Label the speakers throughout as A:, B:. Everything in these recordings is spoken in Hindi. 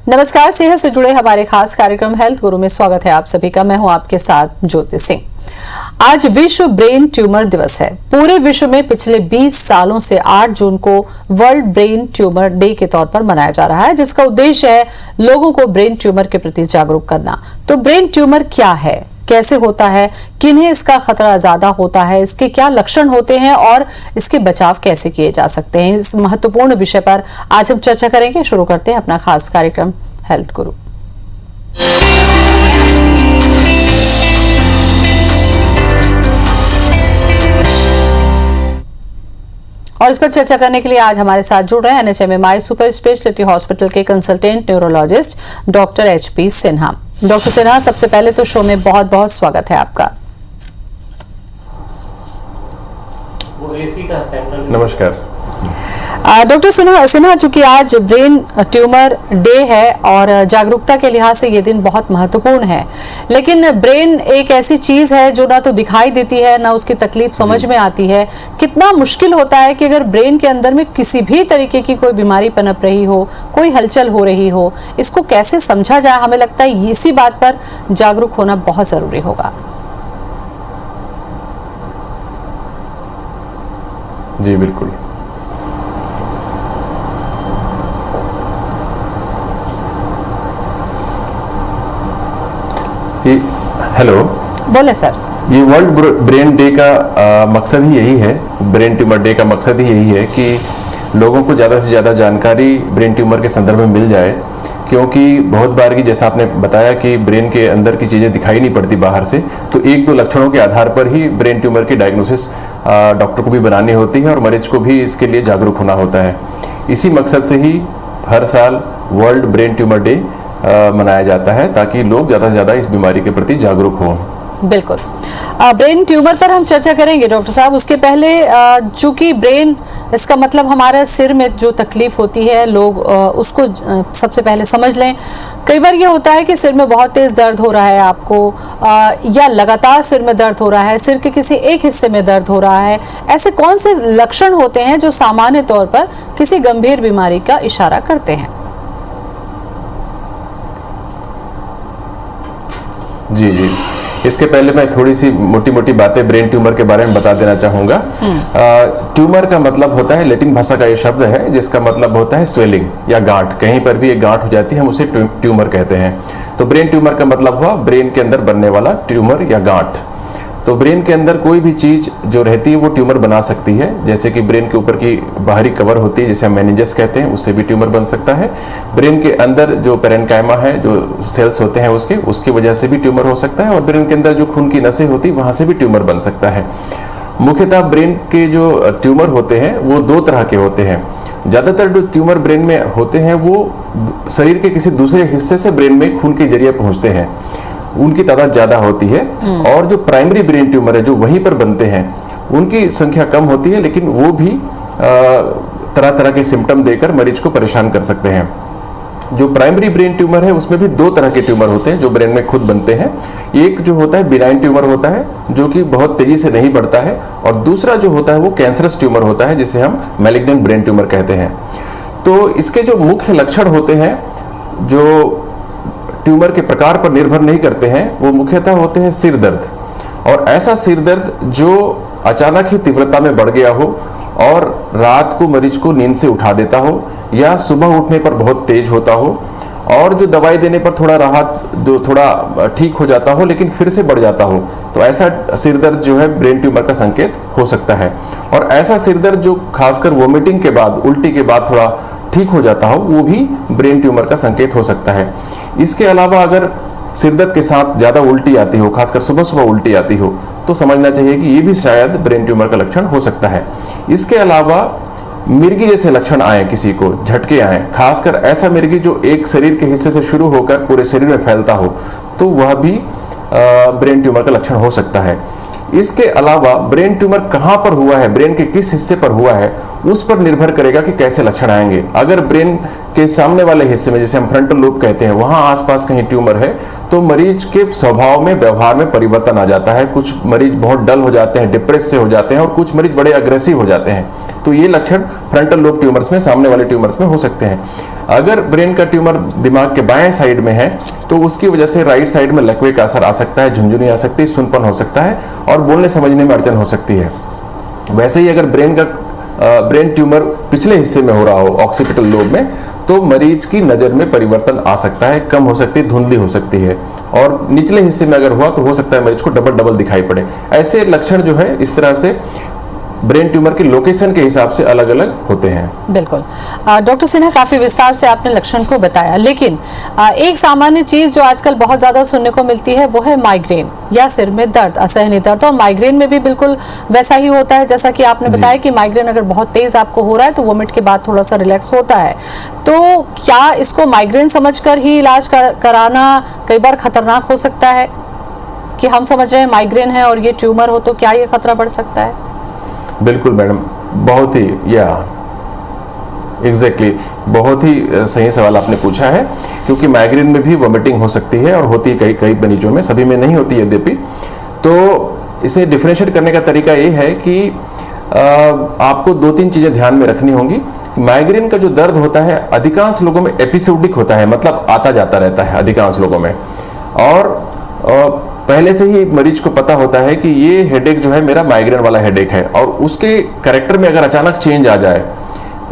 A: नमस्कार, सेहत से जुड़े हमारे खास कार्यक्रम हेल्थ गुरु में स्वागत है आप सभी का। मैं हूं आपके साथ ज्योति सिंह। आज विश्व ब्रेन ट्यूमर दिवस है। पूरे विश्व में पिछले 20 सालों से 8 जून को वर्ल्ड ब्रेन ट्यूमर डे के तौर पर मनाया जा रहा है, जिसका उद्देश्य है लोगों को ब्रेन ट्यूमर के प्रति जागरूक करना। तो ब्रेन ट्यूमर क्या है, कैसे होता है, किन्हें इसका खतरा ज्यादा होता है, इसके क्या लक्षण होते हैं और इसके बचाव कैसे किए जा सकते हैं, इस महत्वपूर्ण विषय पर आज हम चर्चा करेंगे। शुरू करते हैं अपना खास कार्यक्रम हेल्थ गुरु। और इस पर चर्चा करने के लिए आज हमारे साथ जुड़ रहे हैं NHMMI सुपर स्पेशलिटी हॉस्पिटल के consultant neurologist doctor HP Sinha. Doctor Sinha, सबसे पहले तो शो में बहुत बहुत स्वागत है आपका।
B: नमस्कार
A: डॉक्टर सिन्हा, चूंकि आज ब्रेन ट्यूमर डे है और जागरूकता के लिहाज से ये दिन बहुत महत्वपूर्ण है, लेकिन ब्रेन एक ऐसी चीज है जो ना तो दिखाई देती है, ना उसकी तकलीफ समझ में आती है। कितना मुश्किल होता है कि अगर ब्रेन के अंदर में किसी भी तरीके की कोई बीमारी पनप रही हो, कोई हलचल हो रही हो, इसको कैसे समझा जाए। हमें लगता है इसी बात पर जागरूक होना बहुत जरूरी होगा।
B: जी बिल्कुल। हेलो,
A: बोले सर।
B: ये वर्ल्ड ब्रेन डे का मकसद ही यही है, ब्रेन ट्यूमर डे का मकसद ही यही है कि लोगों को ज़्यादा से ज़्यादा जानकारी ब्रेन ट्यूमर के संदर्भ में मिल जाए। क्योंकि बहुत बार की, जैसा आपने बताया कि ब्रेन के अंदर की चीज़ें दिखाई नहीं पड़ती बाहर से, तो एक दो लक्षणों के आधार पर ही ब्रेन ट्यूमर की डायग्नोसिस डॉक्टर को भी बनानी होती है और मरीज को भी इसके लिए जागरूक होना होता है। इसी मकसद से ही हर साल वर्ल्ड ब्रेन ट्यूमर डे मनाया जाता है, ताकि लोग ज़्यादा से ज़्यादा इस बीमारी के प्रति जागरूक हों।
A: बिल्कुल। ब्रेन ट्यूमर पर हम चर्चा करेंगे डॉक्टर साहब। उसके पहले चूंकि ब्रेन, इसका मतलब हमारा सिर में जो तकलीफ होती है, लोग उसको सबसे पहले समझ लें। कई बार ये होता है कि सिर में बहुत तेज दर्द हो रहा है आपको, या लगातार सिर में दर्द हो रहा है, सिर के किसी एक हिस्से में दर्द हो रहा है। ऐसे कौन से लक्षण होते हैं जो सामान्य तौर पर किसी गंभीर बीमारी का इशारा करते हैं?
B: जी जी, इसके पहले मैं थोड़ी सी मोटी मोटी बातें ब्रेन ट्यूमर के बारे में बता देना चाहूँगा। ट्यूमर का मतलब होता है, लैटिन भाषा का ये शब्द है जिसका मतलब होता है स्वेलिंग या गांठ। कहीं पर भी एक गांठ हो जाती है, हम उसे ट्यूमर कहते हैं। तो ब्रेन ट्यूमर का मतलब हुआ ब्रेन के अंदर बनने वाला ट्यूमर या गांठ। तो ब्रेन के अंदर कोई भी चीज जो रहती है वो ट्यूमर बना सकती है। जैसे कि ब्रेन के ऊपर की बाहरी कवर होती है, जिसे हम मेनिंजस कहते हैं, उससे भी ट्यूमर बन सकता है। ब्रेन के अंदर जो पेरेन्काइमा है, जो सेल्स होते हैं उसकी वजह से भी ट्यूमर हो सकता है। और ब्रेन के अंदर जो खून की नसें होती है, वहां से भी ट्यूमर बन सकता है। मुख्यतः ब्रेन के जो ट्यूमर होते हैं वो 2 तरह के होते हैं। ज्यादातर जो ट्यूमर ब्रेन में होते हैं वो शरीर के किसी दूसरे हिस्से से ब्रेन में खून के जरिए पहुंचते हैं, उनकी तादाद ज्यादा होती है। और जो प्राइमरी ब्रेन ट्यूमर है, जो वहीं पर बनते हैं, उनकी संख्या कम होती है, लेकिन वो भी तरह तरह के सिम्टम देकर मरीज को परेशान कर सकते हैं। जो प्राइमरी ब्रेन ट्यूमर है उसमें भी 2 तरह के ट्यूमर होते हैं जो ब्रेन में खुद बनते हैं। एक जो होता है बिनाइन ट्यूमर होता है, जो कि बहुत तेजी से नहीं बढ़ता है, और दूसरा जो होता है वो कैंसरस ट्यूमर होता है, जिसे हम मैलिग्नेंट ब्रेन ट्यूमर कहते हैं। तो इसके जो मुख्य लक्षण होते हैं, जो ट्यूमर के प्रकार पर निर्भर नहीं करते हैं, वो मुख्यतः होते हैं सिर दर्द। और ऐसा सिर दर्द जो अचानक ही तीव्रता में बढ़ गया हो और रात को मरीज को नींद से उठा देता हो, या सुबह उठने पर बहुत तेज होता हो, और जो दवाई देने पर थोड़ा राहत, जो थोड़ा ठीक हो जाता हो, लेकिन फिर से बढ़ जाता हो, तो ऐसा सिर दर्द जो है ब्रेन ट्यूमर का संकेत हो सकता है। और ऐसा सिर दर्द जो खासकर वोमिटिंग के बाद, उल्टी के बाद थोड़ा ठीक हो जाता हो, वो भी ब्रेन ट्यूमर का संकेत हो सकता है। इसके अलावा अगर सिरदर्द के साथ ज्यादा उल्टी आती हो, खासकर सुबह सुबह उल्टी आती हो, तो समझना चाहिए कि ये भी शायद ब्रेन ट्यूमर का लक्षण हो सकता है। इसके अलावा मिर्गी जैसे लक्षण आए, किसी को झटके आए, खासकर ऐसा मिर्गी जो एक शरीर के हिस्से से शुरू होकर पूरे शरीर में फैलता हो, तो वह भी ब्रेन ट्यूमर का लक्षण हो सकता है। इसके अलावा ब्रेन ट्यूमर कहाँ पर हुआ है, ब्रेन के किस हिस्से पर हुआ है, उस पर निर्भर करेगा कि कैसे लक्षण आएंगे। अगर ब्रेन के सामने वाले हिस्से में, जिसे हम फ्रंटल लोब कहते हैं, वहां आसपास कहीं ट्यूमर है, तो मरीज के स्वभाव में, व्यवहार में परिवर्तन आ जाता है। कुछ मरीज बहुत डल हो जाते हैं, डिप्रेस से हो जाते हैं, और कुछ मरीज बड़े अग्रेसिव हो जाते हैं। तो तो ये लक्षण फ्रंटल लोब ट्यूमर्स में, सामने वाले ट्यूमर्स में हो सकते हैं। अगर ब्रेन का ट्यूमर दिमाग के बाएं साइड में है तो उसकी वजह से राइट साइड में लकवे का असर आ सकता है, झुंझुनी आ सकती है, सुनपन हो सकता है और बोलने समझने में अड़चन हो सकती है। वैसे ही अगर ब्रेन ट्यूमर पिछले हिस्से में हो रहा हो, ऑक्सीपिटल लोब में, तो मरीज की नजर में परिवर्तन आ सकता है, कम हो सकती है, धुंधली हो सकती है। और निचले हिस्से में अगर हुआ तो हो सकता है मरीज को डबल दिखाई पड़े। ऐसे लक्षण जो है इस तरह से ब्रेन ट्यूमर के लोकेशन के हिसाब से अलग अलग होते हैं।
A: बिल्कुल डॉक्टर सिन्हा, काफी विस्तार से आपने लक्षण को बताया, लेकिन एक सामान्य चीज जो आजकल बहुत ज्यादा सुनने को मिलती है वो है माइग्रेन या सिर में दर्द, असहनीय दर्द। और माइग्रेन में भी बिल्कुल वैसा ही होता है जैसा कि आपने बताया कि माइग्रेन अगर बहुत तेज आपको हो रहा है तो वोमिट के बाद थोड़ा सा रिलैक्स होता है। तो क्या इसको माइग्रेन समझकर ही इलाज कराना कई बार खतरनाक हो सकता है कि हम समझ रहे हैं माइग्रेन है और ये ट्यूमर हो, तो क्या ये खतरा बढ़ सकता है?
B: बिल्कुल मैडम, बहुत ही एग्जैक्टली बहुत ही सही सवाल आपने पूछा है, क्योंकि माइग्रेन में भी वॉमिटिंग हो सकती है और होती है कई मरीजों में, सभी में नहीं होती है यद्यपि। तो इसे डिफरेंशिएट करने का तरीका ये है कि आपको 2-3 चीजें ध्यान में रखनी होंगी। माइग्रेन का जो दर्द होता है अधिकांश लोगों में एपिसोडिक होता है, मतलब आता जाता रहता है अधिकांश लोगों में, और पहले से ही मरीज को पता होता है कि ये हेडेक जो है मेरा माइग्रेन वाला हेडेक है। और उसके कैरेक्टर में अगर अचानक चेंज आ जाए,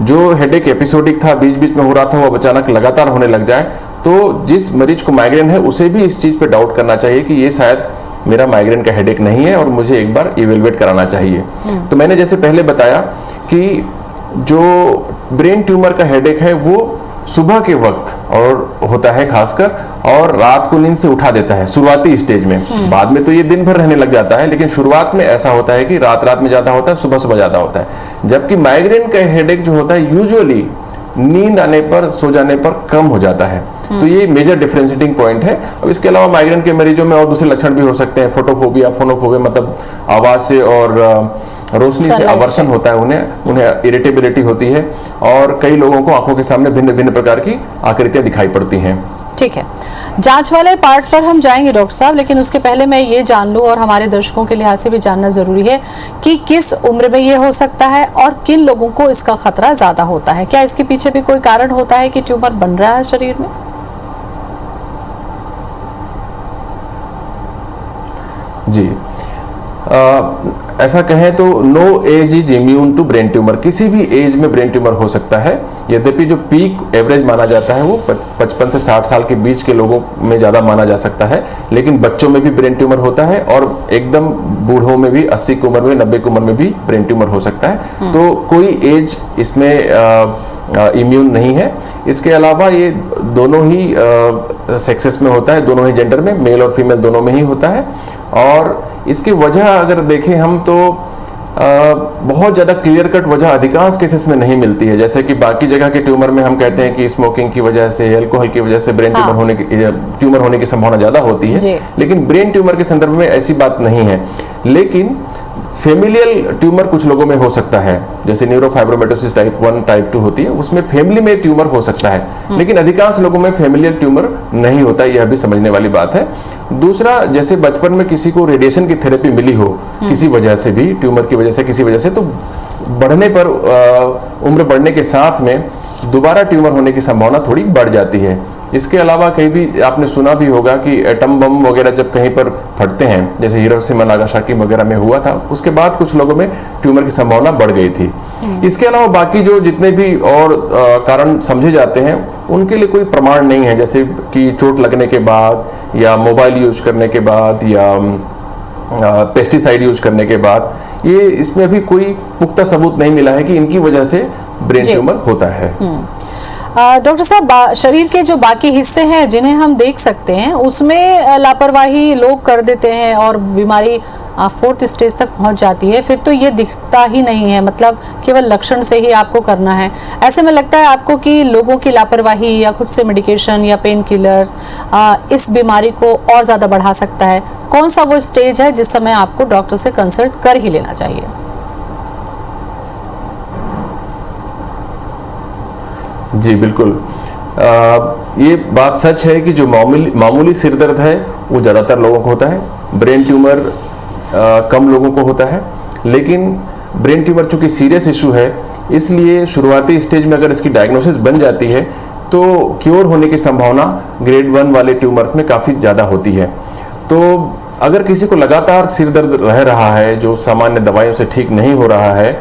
B: जो हेडेक एपिसोडिक था, बीच बीच में हो रहा था, वो अचानक लगातार होने लग जाए, तो जिस मरीज को माइग्रेन है उसे भी इस चीज पे डाउट करना चाहिए कि ये शायद मेरा माइग्रेन का हेडेक नहीं है और मुझे एक बार इवेलुएट कराना चाहिए। तो मैंने जैसे पहले बताया कि जो ब्रेन ट्यूमर का हेडेक है वो सुबह के वक्त और होता है खासकर, और रात को नींद से उठा देता है शुरुआती स्टेज में। बाद में तो ये दिन भर रहने लग जाता है, लेकिन शुरुआत में ऐसा होता है कि रात में ज्यादा होता है, सुबह ज्यादा होता है। जबकि माइग्रेन का हेडेक जो होता है यूजुअली नींद आने पर, सो जाने पर कम हो जाता है। तो ये मेजर डिफरेंशिएटिंग पॉइंट है। अब इसके अलावा माइग्रेन के मरीजों में और दूसरे लक्षण भी हो सकते हैं, फोटोफोबिया, फोनोफोबिया, मतलब आवाज से और रोशनी से आवर्षण होता है, उन्हें इरिटेबिलिटी होती है, और कई लोगों को आंखों के सामने भिन्न भिन्न प्रकार की आकृतियां दिखाई पड़ती हैं।
A: ठीक है, जांच वाले पार्ट पर हम जाएंगे डॉक्टर साहब, लेकिन उसके पहले मैं ये जान लूं, और हमारे दर्शकों के लिहाज से भी जानना जरूरी है कि किस उम्र में ये हो सकता है और किन लोगों को इसका खतरा ज्यादा होता है। क्या इसके पीछे भी कोई कारण होता है कि ट्यूमर बन रहा है शरीर में?
B: जी, ऐसा कहें तो no age is immune to brain tumour. किसी भी एज में ब्रेन ट्यूमर हो सकता है, यद्यपि जो पीक एवरेज माना जाता है वो 55 से 60 साल के बीच के लोगों में ज्यादा माना जा सकता है। लेकिन बच्चों में भी ब्रेन ट्यूमर होता है, और एकदम बूढ़ों में भी, 80 की उम्र में, 90 की उम्र में भी ब्रेन ट्यूमर हो सकता है। तो कोई एज इसमें इम्यून नहीं है। इसके अलावा ये दोनों ही सेक्सेस में होता है, दोनों ही जेंडर में, मेल और फीमेल दोनों में ही होता है। और इसकी वजह अगर देखें हम तो बहुत ज़्यादा क्लियर कट वजह अधिकांश केसेस में नहीं मिलती है। जैसे कि बाकी जगह के ट्यूमर में हम कहते हैं कि स्मोकिंग की वजह से, अल्कोहल की वजह से ब्रेन ट्यूमर होने की संभावना ज़्यादा होती है, लेकिन ब्रेन ट्यूमर के संदर्भ में ऐसी बात नहीं है। लेकिन फेमिलियल ट्यूमर कुछ लोगों में हो सकता है, जैसे न्यूरोफाइब्रोमेटोसिस टाइप 1 टाइप 2 होती है, उसमें फैमिली में ट्यूमर हो सकता है। लेकिन अधिकांश लोगों में फेमिलियल ट्यूमर नहीं होता, यह भी समझने वाली बात है। दूसरा, जैसे बचपन में किसी को रेडिएशन की थेरेपी मिली हो किसी वजह से भी, ट्यूमर की वजह से, किसी वजह से, तो बढ़ने पर उम्र बढ़ने के साथ में दोबारा ट्यूमर होने की संभावना थोड़ी बढ़ जाती है। इसके अलावा कहीं भी आपने सुना भी होगा कि एटम बम वगैरह जब कहीं पर फटते हैं, जैसे हिरोशिमा नागासाकी वगैरह में हुआ था, उसके बाद कुछ लोगों में ट्यूमर की संभावना बढ़ गई थी। इसके अलावा बाकी जो जितने भी और कारण समझे जाते हैं उनके लिए कोई प्रमाण नहीं है, जैसे कि चोट लगने के बाद, या मोबाइल यूज करने के बाद, या पेस्टिसाइड यूज करने के बाद, ये इसमें अभी कोई पुख्ता सबूत नहीं मिला है कि इनकी वजह से ब्रेन ट्यूमर होता है।
A: डॉक्टर साहब, शरीर के जो बाकी हिस्से हैं जिन्हें हम देख सकते हैं, उसमें लापरवाही लोग कर देते हैं और बीमारी 4th स्टेज तक पहुंच जाती है, फिर तो ये दिखता ही नहीं है, मतलब केवल लक्षण से ही आपको करना है। ऐसे में लगता है आपको कि लोगों की लापरवाही या खुद से मेडिकेशन या पेन किलर्स इस बीमारी को और ज़्यादा बढ़ा सकता है। कौन सा वो स्टेज है जिस समय आपको डॉक्टर से कंसल्ट कर ही लेना चाहिए?
B: जी बिल्कुल, ये बात सच है कि जो मामूली सिर दर्द है वो ज़्यादातर लोगों को होता है, ब्रेन ट्यूमर कम लोगों को होता है। लेकिन ब्रेन ट्यूमर चूंकि सीरियस इशू है, इसलिए शुरुआती स्टेज में अगर इसकी डायग्नोसिस बन जाती है तो क्योर होने की संभावना ग्रेड 1 वाले ट्यूमर्स में काफ़ी ज़्यादा होती है। तो अगर किसी को लगातार सिर दर्द रह रहा है जो सामान्य दवाइयों से ठीक नहीं हो रहा है,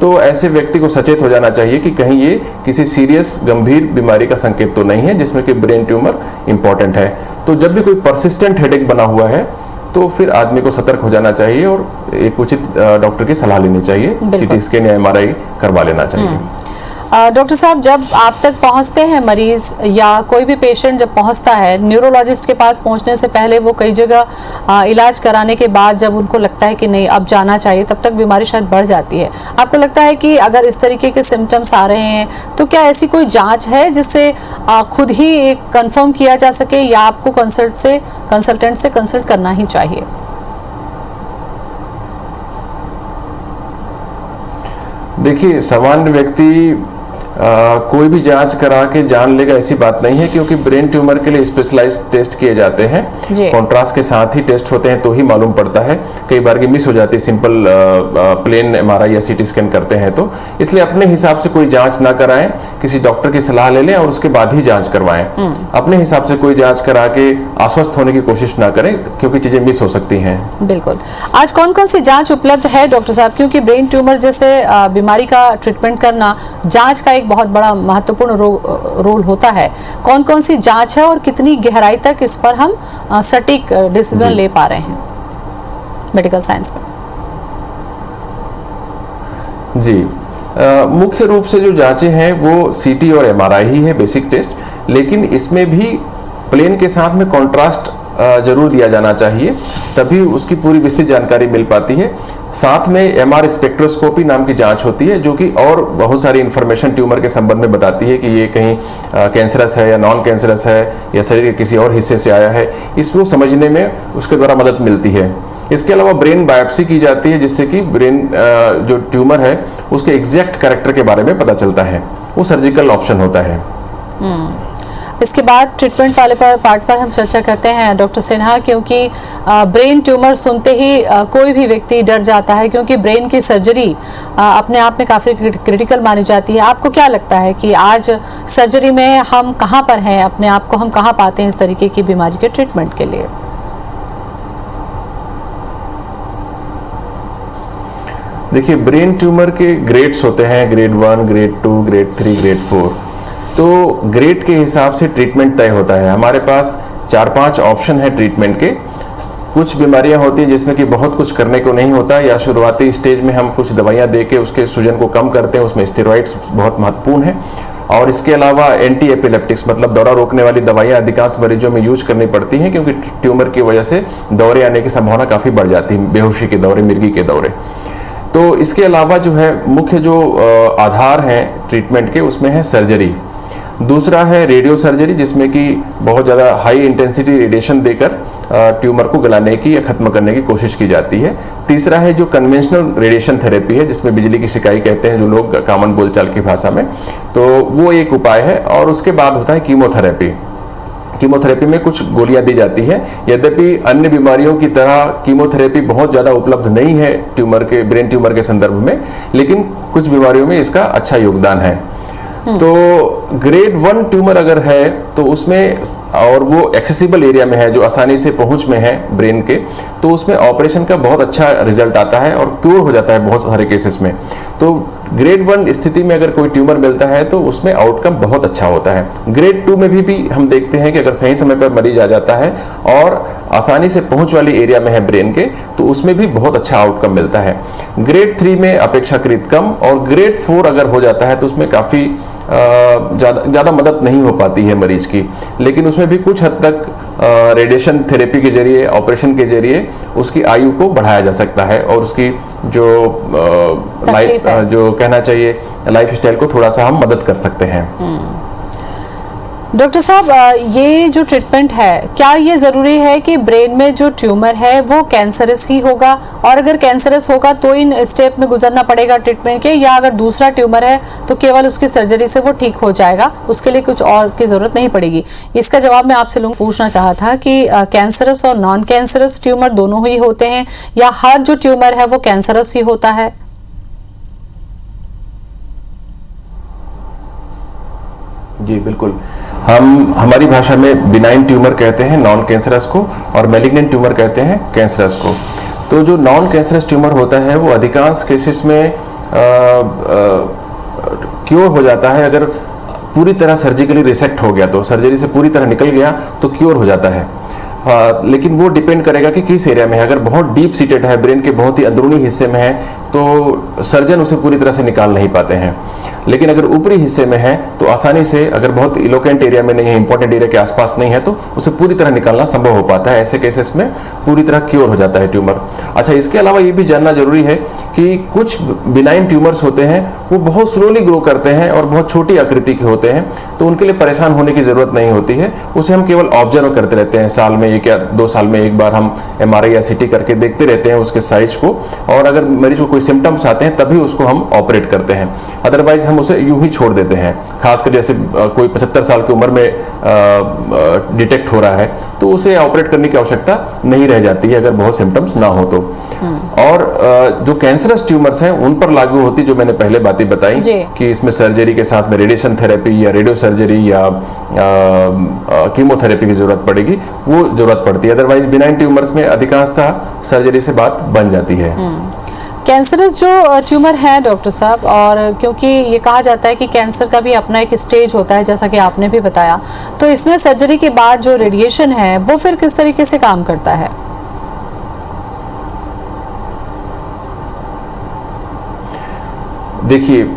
B: तो ऐसे व्यक्ति को सचेत हो जाना चाहिए कि कहीं ये किसी सीरियस गंभीर बीमारी का संकेत तो नहीं है जिसमें कि ब्रेन ट्यूमर इंपॉर्टेंट है। तो जब भी कोई परसिस्टेंट हेडेक बना हुआ है तो फिर आदमी को सतर्क हो जाना चाहिए और एक उचित डॉक्टर की सलाह लेनी चाहिए, सीटी स्कैन या एमआरआई करवा लेना चाहिए।
A: डॉक्टर साहब, जब आप तक पहुंचते हैं मरीज या कोई भी पेशेंट जब पहुंचता है न्यूरोलॉजिस्ट के पास पहुंचने से पहले, वो कई जगह इलाज कराने के बाद जब उनको लगता है कि नहीं अब जाना चाहिए, तब तक बीमारी शायद बढ़ जाती है। आपको लगता है कि अगर इस तरीके के सिम्टम्स आ रहे हैं तो क्या ऐसी कोई जांच है जिससे खुद ही एक कंफर्म किया जा सके या आपको कंसल्टेंट से कंसल्ट करना ही चाहिए?
B: देखिए, सामान्य व्यक्ति कोई भी जांच करा के जान लेगा ऐसी बात नहीं है, क्योंकि ब्रेन ट्यूमर के लिए स्पेशलाइज्ड टेस्ट किए जाते हैं। कॉन्ट्रास्ट के साथ ही टेस्ट होते हैं तो ही मालूम पड़ता है। कई बार की मिस हो जाती है, सिंपल प्लेन एमआरआई या सीटी स्कैन करते हैं तो इसलिए अपने हिसाब से कोई जांच ना कराएं, किसी डॉक्टर की सलाह ले लें और उसके बाद ही जांच करवाएं। अपने हिसाब से कोई जांच करा के आश्वस्त होने की कोशिश ना करें, क्योंकि चीजें मिस हो सकती हैं।
A: बिल्कुल। आज कौन कौन सी जांच उपलब्ध है डॉक्टर साहब, क्योंकि ब्रेन ट्यूमर जैसे बीमारी का ट्रीटमेंट करना जांच का एक बहुत बड़ा महत्वपूर्ण रोल होता है। कौन कौन सी जांच है और कितनी गहराई तक इस पर हम सटीक डिसीजन ले पा रहे हैं मेडिकल साइंस में?
B: जी, मुख्य रूप से जो जांचें हैं वो सीटी और एमआरआई ही है, बेसिक टेस्ट। लेकिन इसमें भी प्लेन के साथ में कॉन्ट्रास्ट जरूर दिया जाना चाहिए, तभी उसकी पूरी विस्तृत जानकारी मिल पाती है। साथ में एमआर स्पेक्ट्रोस्कोपी नाम की जांच होती है जो कि और बहुत सारी इंफॉर्मेशन ट्यूमर के संबंध में बताती है कि ये कहीं कैंसरस है या नॉन कैंसरस है या शरीर के किसी और हिस्से से आया है, इसको समझने में उसके द्वारा मदद मिलती है। इसके अलावा ब्रेन बायोप्सी की जाती है जिससे कि ब्रेन जो ट्यूमर है उसके एग्जैक्ट कैरेक्टर के बारे में पता चलता है। वो सर्जिकल ऑप्शन होता है।
A: इसके बाद ट्रीटमेंट वाले पार्ट पर हम चर्चा करते हैं डॉक्टर सिन्हा, क्योंकि ब्रेन ट्यूमर सुनते ही कोई भी व्यक्ति डर जाता है, क्योंकि ब्रेन की सर्जरी अपने आप में काफ़ी क्रिटिकल मानी जाती है। आपको क्या लगता है कि आज सर्जरी में हम कहाँ पर हैं, अपने आप को हम कहाँ पाते हैं इस तरीके की बीमारी के ट्रीटमेंट के लिए?
B: देखिए, ब्रेन ट्यूमर के ग्रेड्स होते हैं, ग्रेड 1, ग्रेड 2, ग्रेड 3, ग्रेड 4। तो ग्रेड के हिसाब से ट्रीटमेंट तय होता है। हमारे पास 4-5 ऑप्शन है ट्रीटमेंट के। कुछ बीमारियां होती हैं जिसमें कि बहुत कुछ करने को नहीं होता, या शुरुआती स्टेज में हम कुछ दवाइयां दे के उसके सूजन को कम करते हैं, उसमें स्टेरॉइड्स बहुत महत्वपूर्ण है। और इसके अलावा एंटी एपिलेप्टिक्स मतलब दौरा रोकने वाली दवाइयां अधिकांश मरीजों में यूज करनी पड़ती हैं, क्योंकि ट्यूमर की वजह से दौरे आने की संभावना काफ़ी बढ़ जाती है, बेहोशी के दौरे, मिर्गी के दौरे। तो इसके अलावा जो है मुख्य जो आधार हैं ट्रीटमेंट के, उसमें है सर्जरी। दूसरा है रेडियो सर्जरी, जिसमें कि बहुत ज़्यादा हाई इंटेंसिटी रेडिएशन देकर ट्यूमर को गलाने की या खत्म करने की कोशिश की जाती है। तीसरा है जो कन्वेंशनल रेडिएशन थेरेपी है, जिसमें बिजली की सिकाई कहते हैं जो लोग कॉमन बोलचाल की भाषा में, तो वो एक उपाय है। और उसके बाद होता है कीमोथेरेपी। कीमोथेरेपी में कुछ गोलियां दी जाती हैं। यद्यपि अन्य बीमारियों की तरह कीमोथेरेपी बहुत ज़्यादा उपलब्ध नहीं है ट्यूमर के, ब्रेन ट्यूमर के संदर्भ में, लेकिन कुछ बीमारियों में इसका अच्छा योगदान है। तो ग्रेड 1 ट्यूमर अगर है तो उसमें, और वो एक्सेसिबल एरिया में है, जो आसानी से पहुंच में है ब्रेन के, तो उसमें ऑपरेशन का बहुत अच्छा रिजल्ट आता है और क्योर हो जाता है बहुत सारे केसेस में। तो ग्रेड 1 स्थिति में अगर कोई ट्यूमर मिलता है तो उसमें आउटकम बहुत अच्छा होता है। ग्रेड 2 में भी हम देखते हैं कि अगर सही समय पर मरीज आ जाता है और आसानी से पहुंच वाली एरिया में है ब्रेन के, तो उसमें भी बहुत अच्छा आउटकम मिलता है। ग्रेड 3 में अपेक्षाकृत कम, और ग्रेड 4 अगर हो जाता है तो उसमें काफ़ी ज़्यादा मदद नहीं हो पाती है मरीज की, लेकिन उसमें भी कुछ हद तक रेडिएशन थेरेपी के जरिए, ऑपरेशन के जरिए उसकी आयु को बढ़ाया जा सकता है और उसकी जो जो कहना चाहिए लाइफ स्टाइल को थोड़ा सा हम मदद कर सकते हैं।
A: डॉक्टर साहब, ये जो ट्रीटमेंट है, क्या ये ज़रूरी है कि ब्रेन में जो ट्यूमर है वो कैंसरस ही होगा, और अगर कैंसरस होगा तो इन स्टेप में गुजरना पड़ेगा ट्रीटमेंट के, या अगर दूसरा ट्यूमर है तो केवल उसकी सर्जरी से वो ठीक हो जाएगा, उसके लिए कुछ और की ज़रूरत नहीं पड़ेगी? इसका जवाब मैं आपसे पूछना चाहा था कि कैंसरस और नॉन कैंसरस ट्यूमर दोनों ही होते हैं, या हर जो ट्यूमर है वो कैंसरस ही होता है?
B: जी बिल्कुल। हम हमारी भाषा में बिनाइन ट्यूमर कहते हैं नॉन कैंसरस को, और मैलिग्नेंट ट्यूमर कहते हैं कैंसरस को। तो जो नॉन कैंसरस ट्यूमर होता है वो अधिकांश केसेस में क्योर हो जाता है। अगर पूरी तरह सर्जिकली रिसेक्ट हो गया, तो सर्जरी से पूरी तरह निकल गया तो क्योर हो जाता है। लेकिन वो डिपेंड करेगा कि किस एरिया में है। अगर बहुत डीप सीटेड है, ब्रेन के बहुत ही अंदरूनी हिस्से में है, तो सर्जन उसे पूरी तरह से निकाल नहीं पाते हैं। लेकिन अगर ऊपरी हिस्से में है तो आसानी से, अगर बहुत इलोकेंट एरिया में नहीं है, इंपॉर्टेंट एरिया के आसपास नहीं है, तो उसे पूरी तरह निकालना संभव हो पाता है। ऐसे केसेस में पूरी तरह क्योर हो जाता है ट्यूमर। अच्छा, इसके अलावा ये भी जानना जरूरी है कि कुछ बिनाइन ट्यूमर्स होते हैं वो बहुत स्लोली ग्रो करते हैं और बहुत छोटी आकृति के होते हैं, तो उनके लिए परेशान होने की जरूरत नहीं होती है। उसे हम केवल ऑब्जर्व करते रहते हैं, साल में 1 या 2 साल में एक बार हम MRI या CT करके देखते रहते हैं उसके साइज को, और अगर मरीज को कोई सिम्टम्स आते हैं तभी उसको हम ऑपरेट करते हैं। अदरवाइज हम उसे यूं ही छोड़ देते हैं। खासकर जैसे कोई 75 साल की उम्र में डिटेक्ट हो रहा है तो उसे ऑपरेट करने की आवश्यकता नहीं रह जाती है अगर बहुत सिम्टम्स ना हो तो। और जो कैंसरस ट्यूमर्स हैं उन पर लागू होती, जो मैंने पहले बातें बताई कि इसमें सर्जरी के साथ में रेडिएशन थेरेपी या रेडियो सर्जरी या कीमोथेरेपी की जरूरत पड़ेगी, वो जरूरत पड़ती है। अदरवाइज बिनाइन ट्यूमर्स में अधिकांशतः सर्जरी से बात बन जाती है।
A: कैंसरस जो ट्यूमर है डॉक्टर साहब, और क्योंकि ये कहा जाता है कि कैंसर का भी अपना एक स्टेज होता है जैसा कि आपने भी बताया, तो इसमें सर्जरी के बाद जो रेडिएशन है वो फिर किस तरीके से काम करता है?
B: देखिए,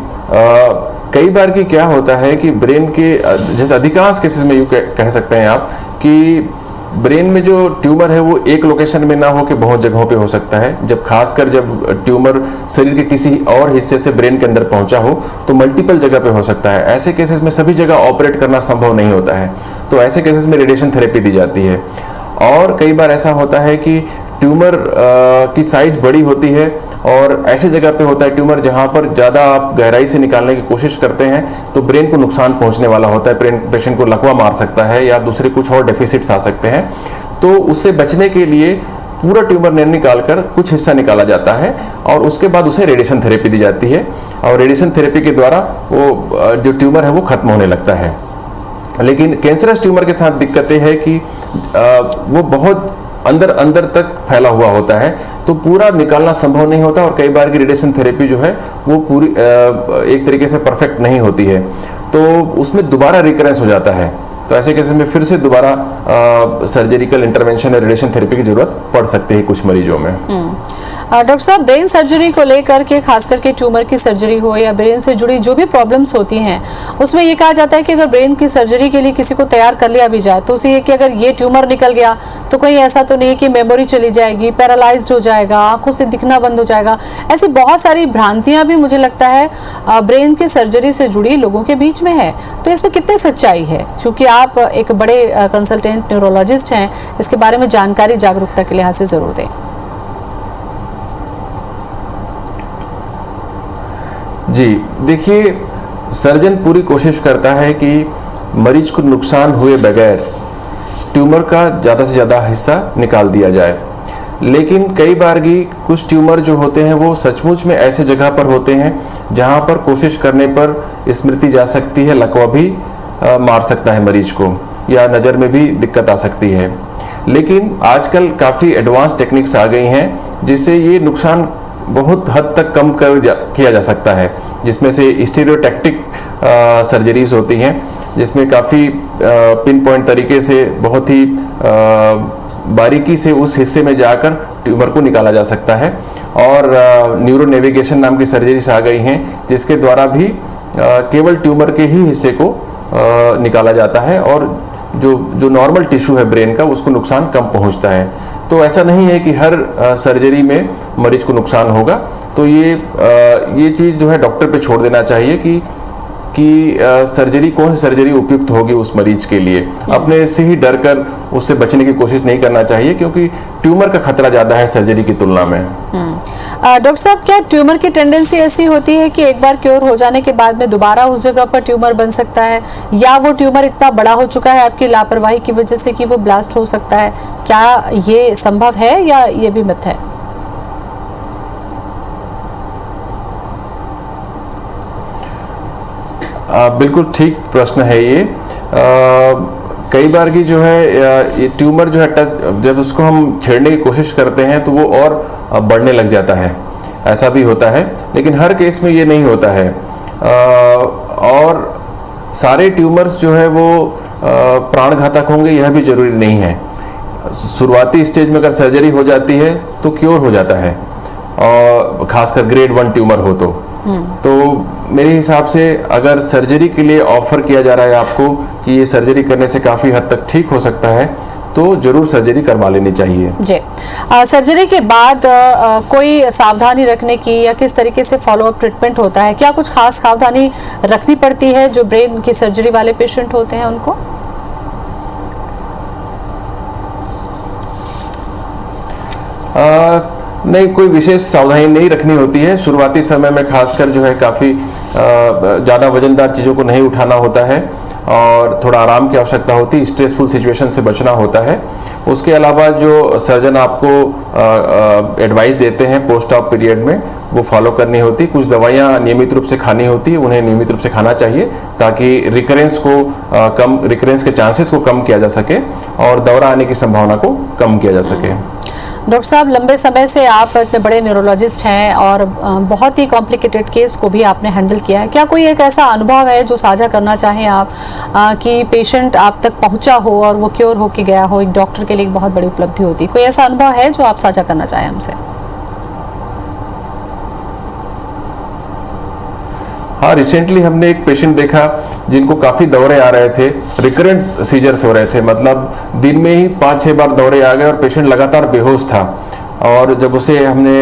B: कई बार की क्या होता है कि ब्रेन के, जैसे अधिकांश केसेस में यूँ कह सकते हैं आप कि ब्रेन में जो ट्यूमर है वो एक लोकेशन में ना हो के बहुत जगहों पे हो सकता है। जब खासकर जब ट्यूमर शरीर के किसी और हिस्से से ब्रेन के अंदर पहुंचा हो तो मल्टीपल जगह पे हो सकता है। ऐसे केसेस में सभी जगह ऑपरेट करना संभव नहीं होता है, तो ऐसे केसेस में रेडिएशन थेरेपी दी जाती है। और कई बार ऐसा होता है कि ट्यूमर की साइज बड़ी होती है और ऐसे जगह पे होता है ट्यूमर जहां पर ज़्यादा आप गहराई से निकालने की कोशिश करते हैं तो ब्रेन को नुकसान पहुंचने वाला होता है। पेशेंट को लकवा मार सकता है या दूसरे कुछ और डेफिसिट्स आ सकते हैं। तो उससे बचने के लिए पूरा ट्यूमर नहीं निकालकर कुछ हिस्सा निकाला जाता है और उसके बाद उसे रेडिएशन थेरेपी दी जाती है, और रेडिएशन थेरेपी के द्वारा वो जो ट्यूमर है वो खत्म होने लगता है। लेकिन कैंसरस ट्यूमर के साथ दिक्कतें हैं कि वो बहुत अंदर अंदर तक फैला हुआ होता है, तो पूरा निकालना संभव नहीं होता, और कई बार की रेडिएशन थेरेपी जो है वो पूरी एक तरीके से परफेक्ट नहीं होती है, तो उसमें दोबारा रिकरेंस हो जाता है। तो ऐसे केसेस में फिर से दोबारा सर्जरिकल इंटरवेंशन या रेडिएशन थेरेपी की जरूरत पड़ सकती है कुछ मरीजों में।
A: डॉक्टर साहब, ब्रेन सर्जरी को लेकर के, खास करके ट्यूमर की सर्जरी हो या ब्रेन से जुड़ी जो भी प्रॉब्लम्स होती हैं, उसमें ये कहा जाता है कि अगर ब्रेन की सर्जरी के लिए किसी को तैयार कर लिया भी जाए तो उसे ये कि अगर ये ट्यूमर निकल गया तो कोई ऐसा तो नहीं है कि मेमोरी चली जाएगी, पैरालाइज्ड हो जाएगा, आंखों से दिखना बंद हो जाएगा। ऐसी बहुत सारी भ्रांतियां भी मुझे लगता है ब्रेन की सर्जरी से जुड़ी लोगों के बीच में है, तो इसमें कितनी सच्चाई है? क्योंकि आप एक बड़े कंसल्टेंट न्यूरोलॉजिस्ट हैं, इसके बारे में जानकारी जागरूकता के लिहाज से जरूर दें।
B: जी देखिए, सर्जन पूरी कोशिश करता है कि मरीज को नुकसान हुए बगैर ट्यूमर का ज़्यादा से ज़्यादा हिस्सा निकाल दिया जाए। लेकिन कई बार की कुछ ट्यूमर जो होते हैं वो सचमुच में ऐसे जगह पर होते हैं जहां पर कोशिश करने पर स्मृति जा सकती है, लकवा भी मार सकता है मरीज को, या नज़र में भी दिक्कत आ सकती है। लेकिन आजकल काफ़ी एडवांस टेक्निक्स आ गई हैं जिससे ये नुकसान बहुत हद तक कम किया जा सकता है, जिसमें से स्टीरियोटैक्टिक सर्जरीज होती हैं जिसमें काफ़ी पिन पॉइंट तरीके से, बहुत ही बारीकी से उस हिस्से में जाकर ट्यूमर को निकाला जा सकता है। और न्यूरो नेविगेशन नाम की सर्जरीज आ गई हैं जिसके द्वारा भी केवल ट्यूमर के ही हिस्से को निकाला जाता है और जो नॉर्मल टिश्यू है ब्रेन का उसको नुकसान कम पहुंचता है। तो ऐसा नहीं है कि हर सर्जरी में मरीज को नुकसान होगा। तो ये चीज़ जो है डॉक्टर पे छोड़ देना चाहिए कि सर्जरी, कौन सी सर्जरी उपयुक्त होगी उस मरीज के लिए। अपने से ही डर कर उससे बचने की कोशिश नहीं करना चाहिए क्योंकि ट्यूमर का खतरा ज़्यादा है सर्जरी की तुलना में।
A: डॉक्टर साहब, क्या ट्यूमर की टेंडेंसी ऐसी होती है कि एक बार क्योर हो जाने के बाद में दोबारा उस जगह पर ट्यूमर बन सकता है, या वो ट्यूमर इतना बड़ा हो चुका है आपकी लापरवाही की वजह से कि वो ब्लास्ट हो सकता है? क्या ये संभव है या ये भी मिथ है?
B: बिल्कुल ठीक प्रश्न है ये। कई बार की जो है ये ट्यूमर जो है जब उसको हम छेड़ने की कोशिश करते हैं तो वो और बढ़ने लग जाता है, ऐसा भी होता है, लेकिन हर केस में ये नहीं होता है। और सारे ट्यूमर्स जो है वो प्राणघातक होंगे यह भी जरूरी नहीं है। शुरुआती स्टेज में अगर सर्जरी हो जाती है तो क्योर हो जाता है, और खासकर ग्रेड 1 ट्यूमर हो तो मेरे हिसाब से अगर सर्जरी के लिए ऑफर किया जा रहा है आपको कि ये सर्जरी करने से काफ़ी हद तक ठीक हो सकता है तो जरूर सर्जरी करवा लेनी चाहिए।
A: जी, सर्जरी के बाद कोई सावधानी रखने की या किस तरीके से फॉलोअप ट्रीटमेंट होता है? क्या कुछ खास सावधानी रखनी पड़ती है जो ब्रेन की सर्जरी वाले पेशेंट होते हैं उनको?
B: नहीं, कोई विशेष सावधानी नहीं रखनी होती है। शुरुआती समय में खासकर जो है काफ़ी ज़्यादा वजनदार चीज़ों को नहीं उठाना होता है और थोड़ा आराम की आवश्यकता होती है, स्ट्रेसफुल सिचुएशन से बचना होता है। उसके अलावा जो सर्जन आपको एडवाइस देते हैं पोस्ट ऑप पीरियड में वो फॉलो करनी होती। कुछ दवाइयाँ नियमित रूप से खानी होती है, उन्हें नियमित रूप से खाना चाहिए ताकि रिकरेंस के चांसेस को कम किया जा सके और दौरा आने की संभावना को कम किया जा सके।
A: डॉक्टर साहब, लंबे समय से आप इतने बड़े न्यूरोलॉजिस्ट हैं और बहुत ही कॉम्प्लिकेटेड केस को भी आपने हैंडल किया है। क्या कोई एक ऐसा अनुभव है जो साझा करना चाहें आप कि पेशेंट आप तक पहुंचा हो और वो क्योर होके गया हो? एक डॉक्टर के लिए एक बहुत बड़ी उपलब्धि होती है। कोई ऐसा अनुभव है जो आप साझा करना चाहें हमसे?
B: हाँ, रिसेंटली हमने एक पेशेंट देखा जिनको काफ़ी दौरे आ रहे थे, रिकरेंट सीजर्स हो रहे थे, मतलब दिन में ही 5-6 बार दौरे आ गए और पेशेंट लगातार बेहोश था। और जब उसे हमने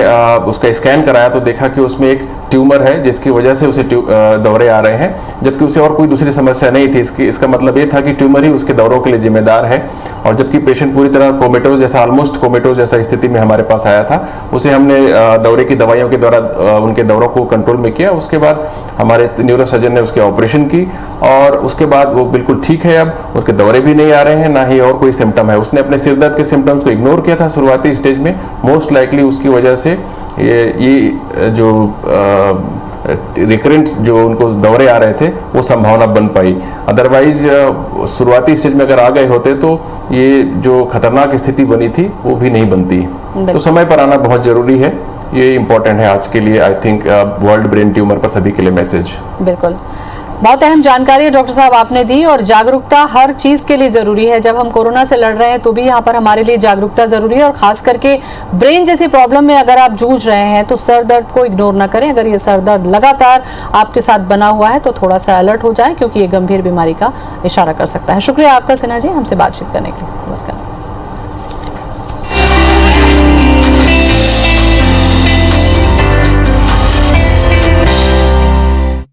B: उसका स्कैन कराया तो देखा कि उसमें एक ट्यूमर है जिसकी वजह से उसे दौरे आ रहे हैं, जबकि उसे और कोई दूसरी समस्या नहीं थी। इसका मतलब ये था कि ट्यूमर ही उसके दौरों के लिए जिम्मेदार है। और जबकि पेशेंट पूरी तरह कोमेटोज जैसा, ऑलमोस्ट कोमेटोज जैसा स्थिति में हमारे पास आया था, उसे हमने दौरे की दवाइयों के द्वारा उनके दौरों को कंट्रोल में किया। उसके बाद हमारे न्यूरो सर्जन ने उसके ऑपरेशन की और उसके बाद वो बिल्कुल ठीक है। अब उसके दौरे भी नहीं आ रहे हैं, ना ही और कोई सिम्टम है। उसने अपने सिर दर्द के सिम्टम्स को इग्नोर किया था शुरुआती स्टेज में। मोस्ट लाइकली उसकी वजह से ये जो रिकरेंट जो उनको दौरे आ रहे थे वो संभावना बन पाई। अदरवाइज शुरुआती स्टेज में अगर आ गए होते तो ये जो खतरनाक स्थिति बनी थी वो भी नहीं बनती। तो समय पर आना बहुत जरूरी है, ये इम्पोर्टेंट है आज के लिए। I think world brain tumour पर सभी के लिए मैसेज।
A: बिल्कुल, बहुत अहम जानकारी है डॉक्टर साहब आपने दी और जागरूकता हर चीज के लिए जरूरी है। जब हम कोरोना से लड़ रहे हैं तो भी यहाँ पर हमारे लिए जागरूकता जरूरी है और खास करके ब्रेन जैसी प्रॉब्लम में अगर आप जूझ रहे हैं तो सर दर्द को इग्नोर ना करें। अगर ये सर दर्द लगातार आपके साथ बना हुआ है तो थोड़ा सा अलर्ट हो जाए, क्योंकि ये गंभीर बीमारी का इशारा कर सकता है। शुक्रिया आपका सिन्हा जी, हमसे बातचीत करने के लिए। नमस्कार।